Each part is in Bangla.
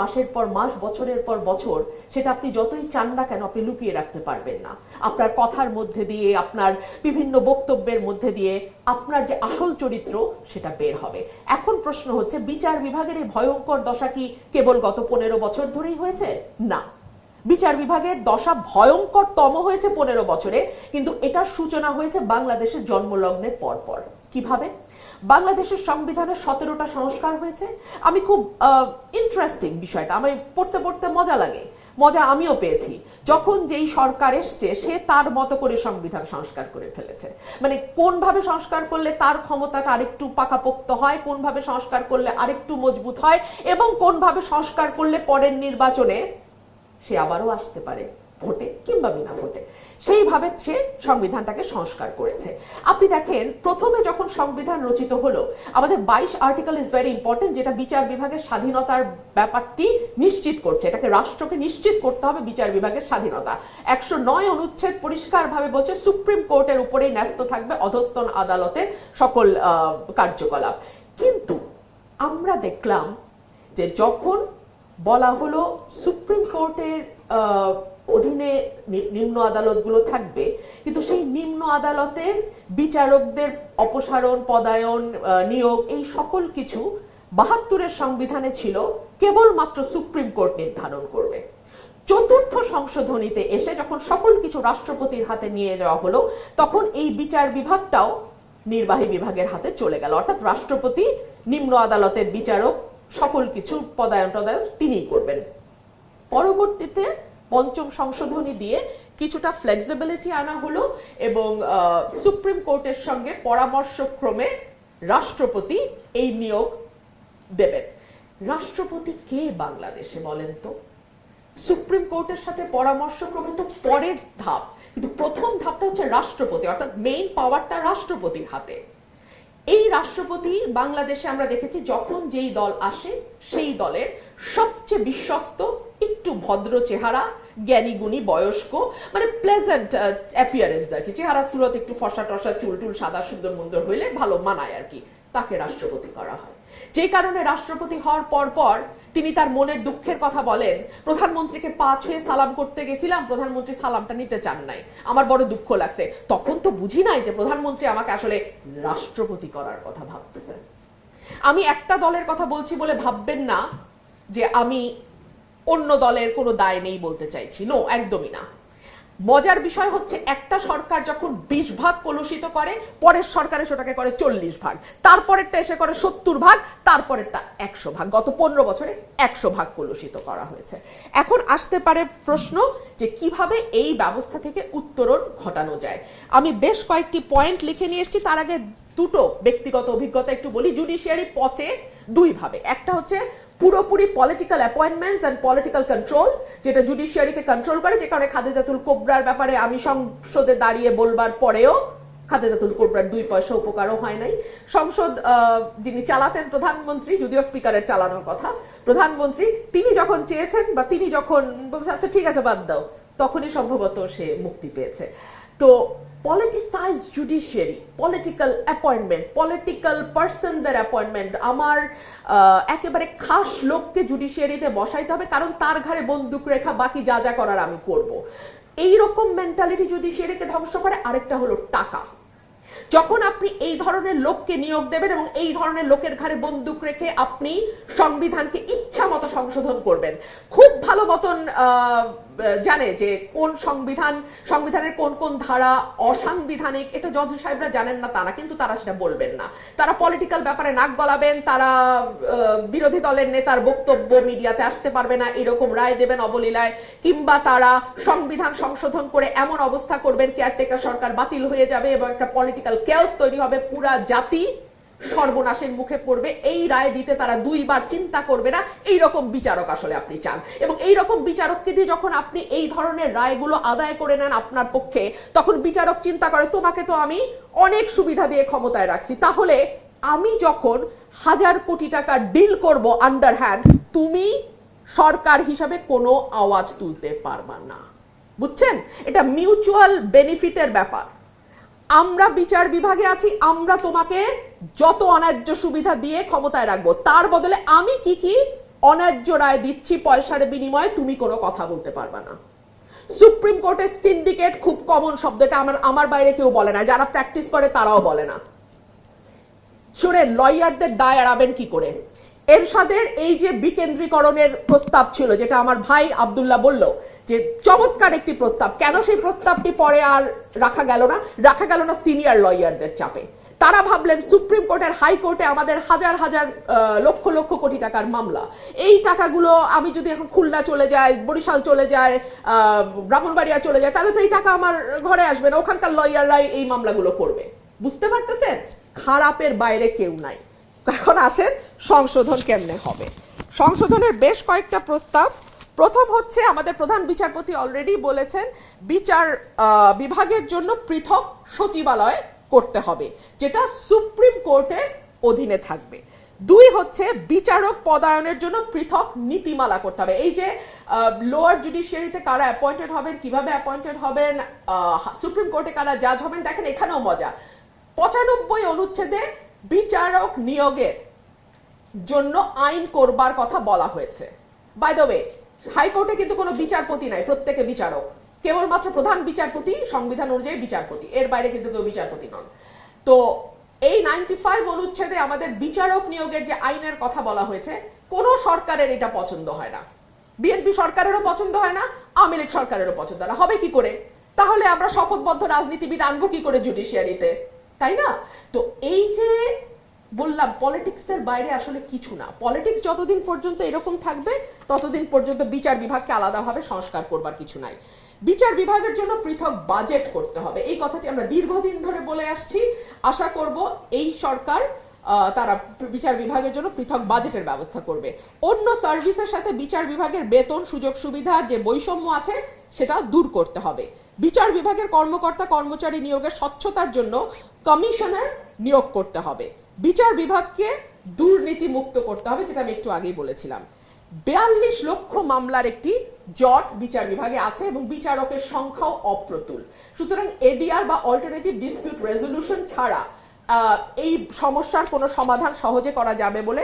মাসের পর মাস, বছরের পর বছর সেটা আপনি যতই চান না কেন আপনি লুকিয়ে রাখতে পারবেন না। আপনার কথার মধ্যে দিয়ে, আপনার বিভিন্ন বক্তব্যের মধ্যে দিয়ে আপনার যে আসল চরিত্র সেটা বের হবে। এখন প্রশ্ন হচ্ছে, বিচার বিভাগের এই ভয়ঙ্কর দশা কি কেবল গত 15 বছর ধরেই হয়েছে? না, বিচার বিভাগের দশা ভয়ঙ্করতম হয়েছে 15 বছরে, কিন্তু এটার সূচনা হয়েছে বাংলাদেশের জন্মলগ্নের পরপর। কিভাবে? বাংলাদেশের সংবিধানে 17টা সংস্কার হয়েছে। আমি খুব ইন্টারেস্টিং বিষয়টা, আমি পড়তে পড়তে মজা লাগে, মজা আমিও পেয়েছি। যখন যেই সরকার এসছে সে তার মতো করে সংবিধান সংস্কার করে ফেলেছে। মানে কোনভাবে সংস্কার করলে তার ক্ষমতাটা আরেকটু পাকাপোক্ত হয়, কোনভাবে সংস্কার করলে আরেকটু মজবুত হয়, এবং কোনভাবে সংস্কার করলে পরের নির্বাচনে সে আবারও আসতে পারে, ভোটে কিংবা বিনা ভোটে। সেইভাবে সে সংবিধানটাকে সংস্কার করেছে। আপনি দেখেন, প্রথমে যখন সংবিধান রচিত হলো, আমাদের 22 আর্টিকেল ইজ ভেরি ইম্পর্টেন্ট, যেটা বিচার বিভাগের স্বাধীনতার ব্যাপারটি নিশ্চিত করছে। এটাকে রাষ্ট্রকে নিশ্চিত করতে হবে বিচার বিভাগের স্বাধীনতা। 109 অনুচ্ছেদ পরিষ্কারভাবে বলছে সুপ্রিম কোর্টের উপরেই ন্যস্ত থাকবে অধস্তন আদালতের সকল কার্যকলাপ। কিন্তু আমরা দেখলাম যে যখন বলা হলো সুপ্রিম কোর্টের অধীনে নিম্ন আদালতগুলো থাকবে, কিন্তু সেই নিম্ন আদালতের বিচারকদের অপসারণ, পদায়ন, নিয়োগ, এই সকল কিছু 72-এর সংবিধানে ছিল কেবলমাত্র সুপ্রিম কোর্ট নির্ধারণ করবে। চতুর্থ সংশোধনীতে এসে যখন সকল কিছু রাষ্ট্রপতির হাতে নিয়ে যাওয়া হলো, তখন এই বিচার বিভাগটাও নির্বাহী বিভাগের হাতে চলে গেল। অর্থাৎ রাষ্ট্রপতি নিম্ন আদালতের বিচারক সকল কিছু পদায়ন তিনিই করবেন। পরবর্তীতে পঞ্চম সংশোধনী দিয়ে কিছুটা ফ্লেক্সিবিলিটি আনা হলো এবং সুপ্রিম কোর্টের সঙ্গে পরামর্শক্রমে রাষ্ট্রপতি এই নিয়োগ দেবেন। রাষ্ট্রপতি কে বাংলাদেশে বলেন তো? সুপ্রিম কোর্টের সাথে পরামর্শক্রমে তো পরের ধাপ, কিন্তু প্রথম ধাপটা হচ্ছে রাষ্ট্রপতি, অর্থাৎ মেইন পাওয়ারটা রাষ্ট্রপতির হাতে। এই রাষ্ট্রপতি বাংলাদেশে আমরা দেখেছি যখন যেই দল আসে সেই দলের সবচেয়ে বিশ্বস্ত, একটু ভদ্র চেহারা, জ্ঞানী গুণী, বয়স্ক, মানে প্লেজেন্ট অ্যাপিয়ারেন্স আর কি, চেহারা সুরত একটু ফসা টসা, চুল টুল সাদা সুন্দর মুন্দর হইলে ভালো মানায় আর কি, তাকে রাষ্ট্রপতি করা হয়। যে কারণে রাষ্ট্রপতি হওয়ার পর পর তিনি তার মনের দুঃখের কথা বলেন, প্রধানমন্ত্রীকে পা ছুঁয়ে সালাম করতে গেছিলাম, প্রধানমন্ত্রী সালামটা নিতে চান নাই, আমার বড় দুঃখ লাগছে। তখন তো বুঝি নাই যে প্রধানমন্ত্রী আমাকে আসলে রাষ্ট্রপতি করার কথা ভাবতেছেন। আমি একটা দলের কথা বলছি বলে ভাববেন না যে আমি অন্য দলের কোনো দায় নেই বলতে চাইছি, নো, একদমই না। মজার বিষয় হচ্ছে, একটা সরকার যখন 20 ভাগ কলুষিত করে, পরের সরকারে সেটাকে করে 40 ভাগ, তারপরেরটা এসে করে 70 ভাগ, তারপরেরটা 100 ভাগ। গত 15 বছরে 100 ভাগ কলুষিত করা হয়েছে। এখন আসতে পারে প্রশ্ন যে কিভাবে এই ব্যবস্থা থেকে উত্তরণ ঘটানো যায়। আমি বেশ কয়েকটি পয়েন্ট লিখে নিয়ে এসেছি। তার আগে দুটো ব্যক্তিগত অভিজ্ঞতা একটু বলি। জুডিশিয়ারি পচে দুই ভাবে। একটা হচ্ছে পুরোপুরি political appointments and political control, যেটা জুডিশিয়ারিকে কন্ট্রোল করে, যে কারণে খালেদাতুল কোবরার ব্যাপারে আমি সংসদে দাঁড়িয়ে বলবার পরেও খালেদাতুল কোবরার 2 পয়সা উপকারও হয় নাই। সংসদ যিনি চালাতেন প্রধানমন্ত্রী, যদিও স্পিকারের চালানোর কথা, প্রধানমন্ত্রী তিনি যখন চেয়েছেন বা তিনি যখন বলছে আচ্ছা ঠিক আছে বাদ দাও, তখনই সম্ভবত সে মুক্তি পেয়েছে। তো politicise judiciary, political appointment, political পার্সনদের অ্যাপয়েন্টমেন্ট, আমার একেবারে খাস লোককে জুডিশিয়ারিতে বসাইতে হবে কারণ তার ঘাড়ে বন্দুক রেখা, বাকি যা যা করার আমি করব, এইরকম মেন্টালিটি জুডিশিয়ারিকে ধ্বংস করে। আরেকটা হলো টাকা। যখন আপনি এই ধরনের লোককে নিয়োগ দেবেন এবং এই ধরনের লোকের ঘাড়ে বন্দুক রেখে আপনি সংবিধানকে ইচ্ছা মতো সংশোধন করবেন, খুব ভালো মতন জানে যে কোন সংবিধানের কোন কোন ধারা অসাংবিধানিক, এটা জজ সাহেবরা জানেন না তা না, কিন্তু তারা সেটা বলবেন না। তারা পলিটিক্যাল ব্যাপারে নাক গলাবেন, তারা বিরোধী দলের নেতার বক্তব্য মিডিয়াতে আসতে পারবে না এরকম রায় দেবেন অবলীলায়, কিংবা তারা সংবিধান সংশোধন করে এমন অবস্থা করবেন কেয়ারটেকার সরকার বাতিল হয়ে যাবে এবং একটা পলিটিক্যাল কেওস তৈরি হবে, পুরা জাতি সর্বনাশের মুখে পড়বে। এই রায় দিতে তারা 2 বার চিন্তা করবে না। এই রকম বিচারক আসলে আপনি চান, এবং এই রকম বিচারককে দিয়ে যখন আপনি এই ধরনের রায়গুলো আদায় করে নেন আপনার পক্ষে, তখন বিচারক চিন্তা করে তোমাকে তো আমি অনেক সুবিধা দিয়ে ক্ষমতায় রাখছি, তাহলে আমি যখন 1000 কোটি টাকা ডিল করব আন্ডারহ্যান্ড, তুমি সরকার হিসাবে কোনো আওয়াজ তুলতে পারবা না। বুঝছেন? এটা মিউচুয়াল বেনিফিটের ব্যাপার। আমরা বিচার বিভাগে আছি, আমরা তোমাকে যত অন্যায্য সুবিধা দিয়ে ক্ষমতায় রাখবো, তার বদলে আমি কি কি অন্যায্য রায় দিচ্ছি পয়সার বিনিময়ে, তুমি কোনো কথা বলতে পারবা না। সুপ্রিম কোর্টের সিন্ডিকেট খুব কমন শব্দটা আমার বাইরে কেউ বলে না, যারা প্র্যাকটিস করে তারাও বলে না। শুনেন, লয়ারদের দায় এড়াবেন কি করে? এরশাদের এই যে বিকেন্দ্রীকরণের প্রস্তাব ছিল, যেটা আমার ভাই আব্দুল্লাহ বলল যে চমৎকার একটি প্রস্তাব, কেন সেই প্রস্তাবটি পরে আর রাখা গেল না? রাখা গেল না সিনিয়র লয়ারদের চাপে। তারা ভাবলেন সুপ্রিম কোর্টের, হাইকোর্টে আমাদের হাজার হাজার লক্ষ লক্ষ কোটি টাকার মামলা, এই টাকাগুলো আমি যদি এখন খুলনা চলে যাই, বরিশাল চলে যায়, ব্রাহ্মণবাড়িয়া চলে যায়, তাহলে তো এই টাকা আমার ঘরে আসবে না, ওখানকার লয়াররাই এই মামলাগুলো করবে। বুঝতে পারতেছেন? খারাপের বাইরে কেউ নাই। এখন আসেন সংশোধন কেমনে হবে। সংশোধনের বেশ কয়েকটা প্রস্তাব। প্রথম হচ্ছে, আমাদের প্রধান বিচারপতি অলরেডি বলেছেন বিচার বিভাগের জন্য পৃথক সচিবালয় করতে হবে, যেটা সুপ্রিম কোর্টের অধীনে থাকবে। দুই হচ্ছে, বিচারক পদায়নের জন্য পৃথক নীতিমালা করতে হবে। এই যে লোয়ার জুডিশিয়ারিতে কারা অ্যাপয়েন্টেড হবেন, কিভাবে অ্যাপয়েন্টেড হবেন, সুপ্রিম কোর্টে কারা জাজ হবেন, দেখেন এখানেও মজা। 95 অনুচ্ছেদে বিচারক নিয়োগের জন্য আইন করবার কথা বলা হয়েছে। বাই দ্য ওয়ে, হাইকোর্টে কিন্তু কোনো বিচারপতি নাই, প্রত্যেকে বিচারক, কেবলমাত্র প্রধান বিচারপতি সংবিধান অনুযায়ী বিচারপতি, এর বাইরে কিন্তু কেউ বিচারপতি নন। তো এই 95 অনুচ্ছেদে আমাদের বিচারক নিয়োগের যে আইনের কথা বলা হয়েছে, কোন সরকারের এটা পছন্দ হয় না। বিএনপি সরকারেরও পছন্দ হয় না, আওয়ামী লীগ সরকারেরও পছন্দ হয় না। হবে কি করে? তাহলে আমরা শপথবদ্ধ রাজনীতিবিদ আনবো কি করে জুডিশিয়ারিতে, তাই না? তো এই যে বললাম, পলিটিক্সের বাইরে আসলে কিছু না। পলিটিক্স যতদিন পর্যন্ত এরকম থাকবে, ততদিন পর্যন্ত বিচার বিভাগকে আলাদাভাবে সংস্কার করবার কিছু নাই। বিচার বিভাগের জন্য পৃথক বাজেট করতে হবে, এই কথাটি আমরা দীর্ঘদিন ধরে বলে আসছি। আশা করব এই সরকার তারা বিচার বিভাগের জন্য পৃথক বাজেটের ব্যবস্থা করবে। অন্য সার্ভিসের সাথে বিচার বিভাগের বেতন, সুযোগ সুবিধার যে বৈষম্য আছে সেটা দূর করতে হবে। বিচার বিভাগের কর্মকর্তা কর্মচারী নিয়োগের স্বচ্ছতার জন্য কমিশনার নিয়োগ করতে হবে। বিচার বিভাগকে দুর্নীতি মুক্ত করতে হবে, যেটা আমি একটু আগেই বলেছিলাম। 42 লক্ষ মামলার একটি জট বিচার বিভাগে আছে এবং বিচারকের সংখ্যাও অপ্রতুল। সুতরাং এডিআর বা অল্টারনেটিভ ডিসপিউট রেজলিউশন ছাড়া এই সমস্যার কোনো সমাধান সহজে করা যাবে বলে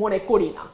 মনে করি না।